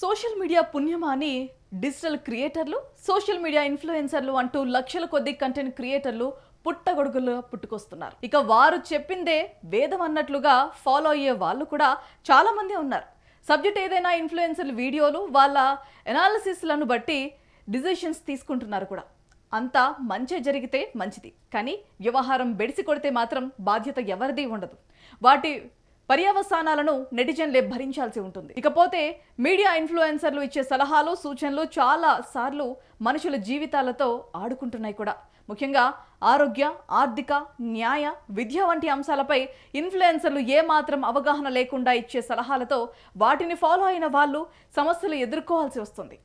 Social media పుణ్యమా అని digital క్రియేటర్లు, social media ఇన్ఫ్లుయెన్సర్లు అంటూ లక్షల కొద్ది కంటెంట్ క్రియేటర్లు పుట్టగొడుగులు పుట్టుకొస్తున్నారు. ఇక వారు చెప్పిందే వేదం అన్నట్లుగా ఫాలో అయ్యే వాళ్ళు కూడా చాలా మంది ఉన్నారు. సబ్జెక్ట్ ఏదైనా ఇన్ఫ్లుయెన్సర్ల వీడియోలు వాళ్ళ ఎనాలిసిస్లను బట్టి డిసిషన్స్ తీసుకుంటున్నారు కూడా. అంతా మంచి జరిగితే మంచిది, కానీ వ్యవహారం బెడిసి కొడితే మాత్రం బాధ్యత ఎవరిది ఉండదు. వాటి పర్యవసానాలను నెటిజన్లే భరించాల్సి ఉంటుంది. ఇకపోతే మీడియా ఇన్ఫ్లుయెన్సర్లు ఇచ్చే సలహాలు, సూచనలు చాలా సార్లు మనుషుల జీవితాలతో ఆడుకుంటున్నాయి కూడా. ముఖ్యంగా ఆరోగ్య, ఆర్థిక, న్యాయ, విద్య వంటి అంశాలపై ఇన్ఫ్లుయెన్సర్లు ఏమాత్రం అవగాహన లేకుండా ఇచ్చే సలహాలతో వాటిని ఫాలో అయిన వాళ్ళు సమస్యలు ఎదుర్కోవాల్సి వస్తుంది.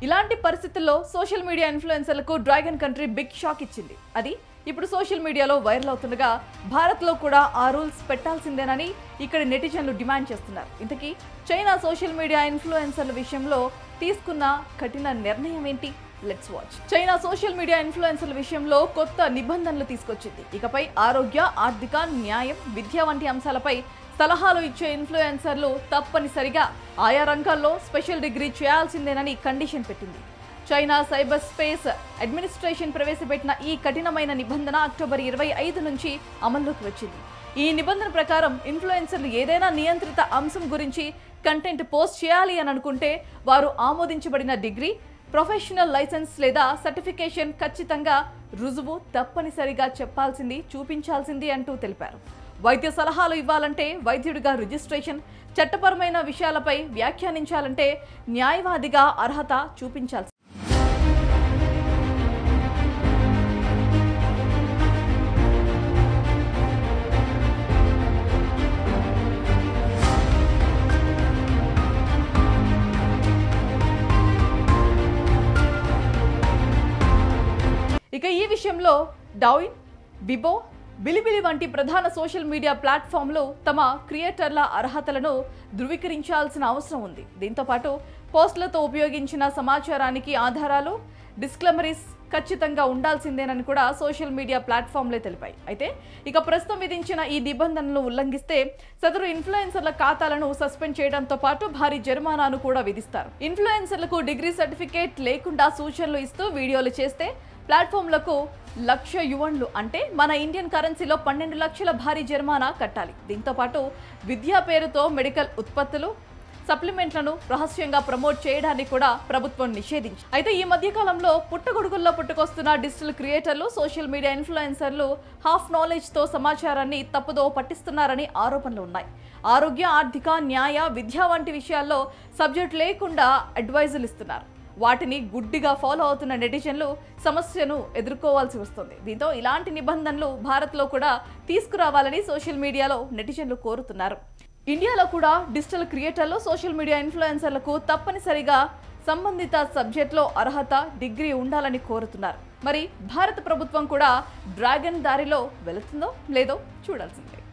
ఇలాంటి పరిస్థితుల్లో సోషల్ మీడియా ఇన్ఫ్లుయెన్సర్లకు డ్రాగన్ కంట్రీ బిగ్ షాక్ ఇచ్చింది. అది ఇప్పుడు సోషల్ మీడియాలో వైరల్ అవుతుండగా భారత్లో కూడా ఆ రూల్స్ పెట్టాల్సిందేనని ఇక్కడి నెటిజన్లు డిమాండ్ చేస్తున్నారు. ఇంతకీ చైనా సోషల్ మీడియా ఇన్ఫ్లుయెన్సర్ల విషయంలో తీసుకున్న కఠిన నిర్ణయం ఏంటి? Let's watch. China social media ఇన్ఫ్లుయెన్సర్ల విషయంలో కొత్త నిబంధనలు తీసుకొచ్చింది. ఇకపై ఆరోగ్య, ఆర్థిక, న్యాయం, విద్య వంటి అంశాలపై సలహాలు ఇచ్చే ఇన్ఫ్లుయెన్సర్లు తప్పనిసరిగా ఆయా రంగాల్లో స్పెషల్ డిగ్రీ చేయాల్సిందేనని కండిషన్ పెట్టింది. చైనా సైబర్ స్పేస్ అడ్మినిస్ట్రేషన్ ప్రవేశపెట్టిన ఈ కఠినమైన నిబంధన అక్టోబర్ 25 నుంచి అమల్లోకి వచ్చింది. ఈ నిబంధన ప్రకారం ఇన్ఫ్లుయెన్సర్లు ఏదైనా నియంత్రిత అంశం గురించి కంటెంట్ పోస్ట్ చేయాలి అని అనుకుంటే వారు ఆమోదించబడిన డిగ్రీ, ప్రొఫెషనల్ లైసెన్స్ లేదా సర్టిఫికేషన్ ఖచ్చితంగా రుజువు తప్పనిసరిగా చూపించాల్సింది అంటూ తెలిపారు. వైద్య సలహాలు ఇవ్వాలంటే వైద్యుడిగా రిజిస్ట్రేషన్, చట్టపరమైన విషయాలపై వ్యాఖ్యానించాలంటే న్యాయవాదిగా అర్హత చూపించాల్సి. ఇక ఈ విషయంలో డౌయిన్, బిబో, బిలిబిలి వంటి ప్రధాన సోషల్ మీడియా ప్లాట్ఫామ్లు తమ క్రియేటర్ల అర్హతలను ధృవీకరించాల్సిన అవసరం ఉంది. దీంతోపాటు పోస్టులతో ఉపయోగించిన సమాచారానికి ఆధారాలు, డిస్క్లమరీస్ ఖచ్చితంగా ఉండాల్సిందేనని కూడా సోషల్ మీడియా ప్లాట్ఫామ్లే తెలిపాయి. అయితే ఇక ప్రస్తుతం విధించిన ఈ నిబంధనలను ఉల్లంఘిస్తే సదరు ఇన్ఫ్లుయెన్సర్ల ఖాతాలను సస్పెండ్ చేయడంతో పాటు భారీ జరిమానాను కూడా విధిస్తారు. ఇన్ఫ్లుయెన్సర్లకు డిగ్రీ, సర్టిఫికేట్ లేకుండా సూచనలు ఇస్తూ వీడియోలు చేస్తే ప్లాట్ఫామ్లకు $1,00,000 అంటే మన ఇండియన్ కరెన్సీలో 12 లక్షల భారీ జరిమానా కట్టాలి. దీంతో పాటు విద్యా పేరుతో మెడికల్ ఉత్పత్తులు, సప్లిమెంట్లను రహస్యంగా ప్రమోట్ చేయడానికి కూడా ప్రభుత్వం నిషేధించింది. అయితే ఈ మధ్య కాలంలో పుట్టగొడుగుల్లో పుట్టుకొస్తున్న డిజిటల్ క్రియేటర్లు, సోషల్ మీడియా ఇన్ఫ్లుయెన్సర్లు హాఫ్ నాలెడ్జ్తో సమాచారాన్ని తప్పుదో పట్టిస్తున్నారని ఆరోపణలు ఉన్నాయి. ఆరోగ్య, ఆర్థిక, న్యాయ, విద్య వంటి విషయాల్లో సబ్జెక్ట్ లేకుండా అడ్వైజులు ఇస్తున్నారు. వాటిని గుడ్డిగా ఫాలో అవుతున్న నెటిజన్లు సమస్యను ఎదుర్కోవాల్సి వస్తుంది. దీంతో ఇలాంటి నిబంధనలు భారత్లో కూడా తీసుకురావాలని సోషల్ మీడియాలో నెటిజన్లు కోరుతున్నారు. ఇండియాలో కూడా డిజిటల్ క్రియేటర్లు, సోషల్ మీడియా ఇన్ఫ్లుయెన్సర్లకు తప్పనిసరిగా సంబంధిత సబ్జెక్ట్లో అర్హత, డిగ్రీ ఉండాలని కోరుతున్నారు. మరి భారత ప్రభుత్వం కూడా డ్రాగన్ దారిలో వెళుతుందో లేదో చూడాల్సిందే.